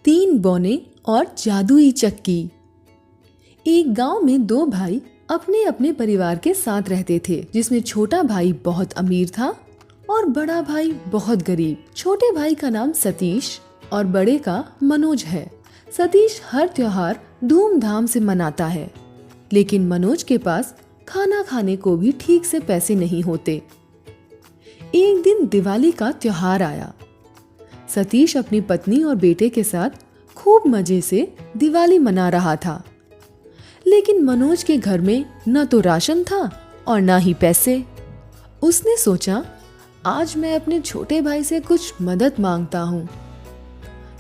3 बौने और जादुई चक्की। एक गांव में 2 भाई अपने अपने परिवार के साथ रहते थे, जिसमें छोटा भाई बहुत अमीर था और बड़ा भाई बहुत गरीब। छोटे भाई का नाम सतीश और बड़े का मनोज है। सतीश हर त्योहार धूमधाम से मनाता है, लेकिन मनोज के पास खाना खाने को भी ठीक से पैसे नहीं होते। एक दिन दिवाली का त्योहार आया। सतीश अपनी पत्नी और बेटे के साथ खूब मजे से दिवाली मना रहा था, लेकिन मनोज के घर में न तो राशन था और न ही पैसे। उसने सोचा, आज मैं अपने छोटे भाई से कुछ मदद मांगता हूँ।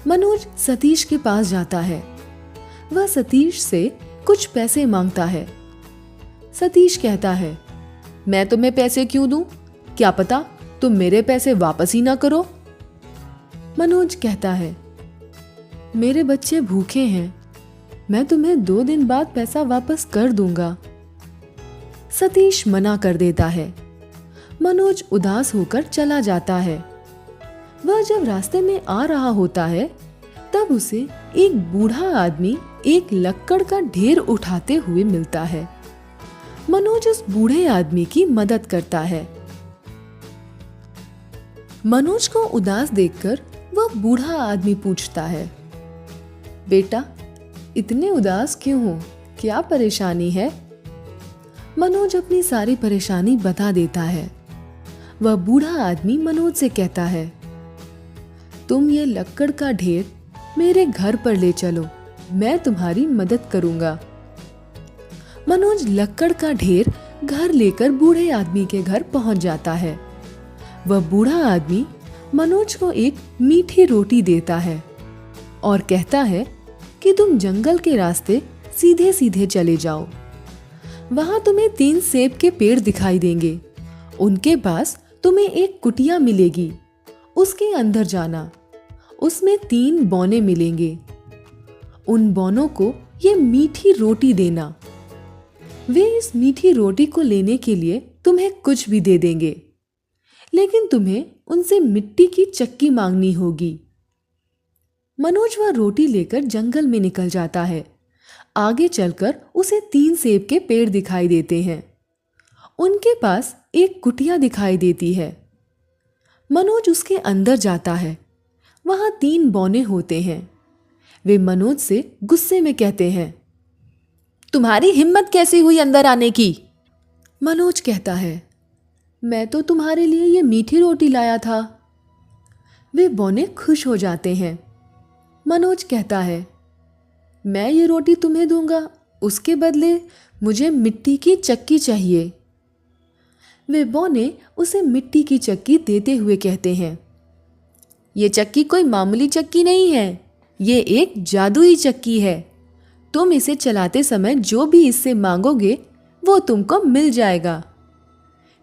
मनोज सतीश के पास जाता है। वह सतीश से कुछ पैसे मांगता है। सतीश कहता है, मैं तुम्हें पैसे क्यों दूं? क्या पता तुम मेरे पैसे वापस ही ना करो। मनोज कहता है, मेरे बच्चे भूखे हैं, मैं तुम्हें 2 दिन बाद पैसा वापस कर दूंगा। सतीश मना कर देता है। मनोज उदास होकर चला जाता है। वह जब रास्ते में आ रहा होता है, तब उसे एक बूढ़ा आदमी एक लक्कड़ का ढेर उठाते हुए मिलता है। मनोज उस बूढ़े आदमी की मदद करता है। मनोज को उदास देखकर वह बूढ़ा आदमी पूछता है, बेटा, इतने उदास क्यों हो? क्या परेशानी है? मनोज अपनी सारी परेशानी बता देता है। वह बूढ़ा आदमी मनोज से कहता है, तुम ये लक्कड़ का ढेर मेरे घर पर ले चलो, मैं तुम्हारी मदद करूंगा। मनोज लक्कड़ का ढेर घर लेकर बूढ़े आदमी के घर पहुंच जाता है। वह बूढ़ा आदमी मनोज को एक मीठी रोटी देता है और कहता है कि तुम जंगल के रास्ते सीधे सीधे चले जाओ। वहां तुम्हें 3 सेब के पेड़ दिखाई देंगे। उनके पास तुम्हें एक कुटिया मिलेगी। उसके अंदर जाना, उसमें 3 बौने मिलेंगे। उन बौनों को ये मीठी रोटी देना। वे इस मीठी रोटी को लेने के लिए तुम्हें कुछ भी दे देंगे, लेकिन तुम्हें उनसे मिट्टी की चक्की मांगनी होगी। मनोज वह रोटी लेकर जंगल में निकल जाता है। आगे चलकर उसे 3 सेब के पेड़ दिखाई देते हैं। उनके पास एक कुटिया दिखाई देती है। मनोज उसके अंदर जाता है। वहां 3 बौने होते हैं। वे मनोज से गुस्से में कहते हैं, तुम्हारी हिम्मत कैसी हुई अंदर आने की? मनोज कहता है, मैं तो तुम्हारे लिए ये मीठी रोटी लाया था। वे बौने खुश हो जाते हैं। मनोज कहता है, मैं ये रोटी तुम्हें दूंगा, उसके बदले मुझे मिट्टी की चक्की चाहिए। वे बौने उसे मिट्टी की चक्की देते हुए कहते हैं, ये चक्की कोई मामूली चक्की नहीं है, ये एक जादुई चक्की है। तुम इसे चलाते समय जो भी इससे मांगोगे वो तुमको मिल जाएगा,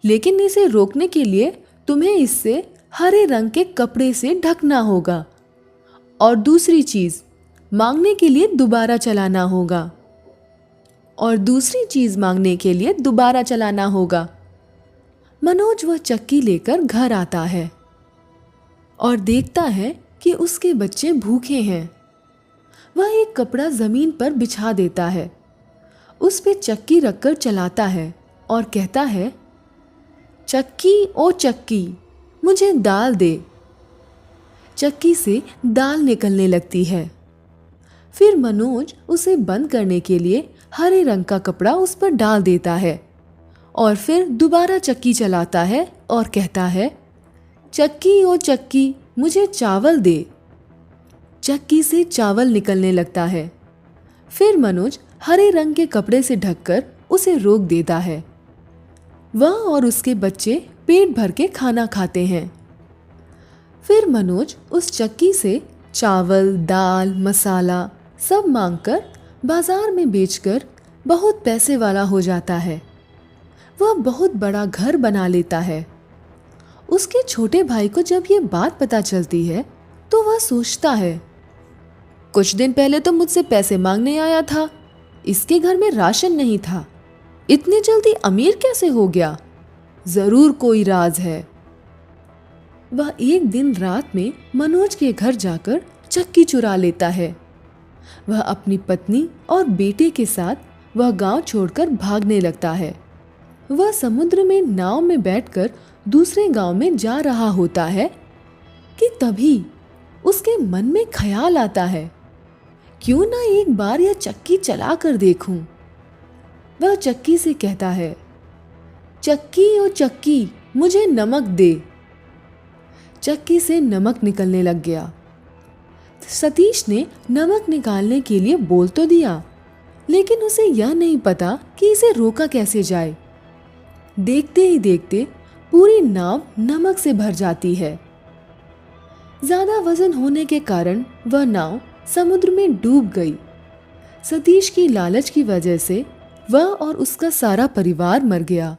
लेकिन इसे रोकने के लिए तुम्हें इससे हरे रंग के कपड़े से ढकना होगा और दूसरी चीज मांगने के लिए दोबारा चलाना होगा और दूसरी चीज मांगने के लिए दोबारा चलाना होगा। मनोज वह चक्की लेकर घर आता है और देखता है कि उसके बच्चे भूखे हैं। वह एक कपड़ा जमीन पर बिछा देता है, उस पे चक्की रखकर चलाता है और कहता है, चक्की ओ चक्की, मुझे दाल दे। चक्की से दाल निकलने लगती है। फिर मनोज उसे बंद करने के लिए हरे रंग का कपड़ा उस पर डाल देता है और फिर दोबारा चक्की चलाता है और कहता है, चक्की ओ चक्की, मुझे चावल दे। चक्की से चावल निकलने लगता है। फिर मनोज हरे रंग के कपड़े से ढककर उसे रोक देता है। वह और उसके बच्चे पेट भर के खाना खाते हैं। फिर मनोज उस चक्की से चावल, दाल, मसाला सब मांगकर बाजार में बेचकर बहुत पैसे वाला हो जाता है। वह बहुत बड़ा घर बना लेता है। उसके छोटे भाई को जब ये बात पता चलती है तो वह सोचता है, कुछ दिन पहले तो मुझसे पैसे मांगने आया था, इसके घर में राशन नहीं था, इतनी जल्दी अमीर कैसे हो गया? जरूर कोई राज है। वह एक दिन रात में मनोज के घर जाकर चक्की चुरा लेता है। वह अपनी पत्नी और बेटे के साथ वह गांव छोड़कर भागने लगता है। वह समुद्र में नाव में बैठकर दूसरे गांव में जा रहा होता है कि तभी उसके मन में ख्याल आता है, क्यों ना एक बार यह चक्की चला कर देखूं। वह चक्की से कहता है, चक्की ओ चक्की, मुझे नमक दे। चक्की से नमक निकलने लग गया। सतीश ने नमक निकालने के लिए बोल तो दिया, लेकिन उसे यह नहीं पता कि इसे रोका कैसे जाए। देखते ही देखते पूरी नाव नमक से भर जाती है। ज्यादा वजन होने के कारण वह नाव समुद्र में डूब गई। सतीश की लालच की वजह से वह और उसका सारा परिवार मर गया।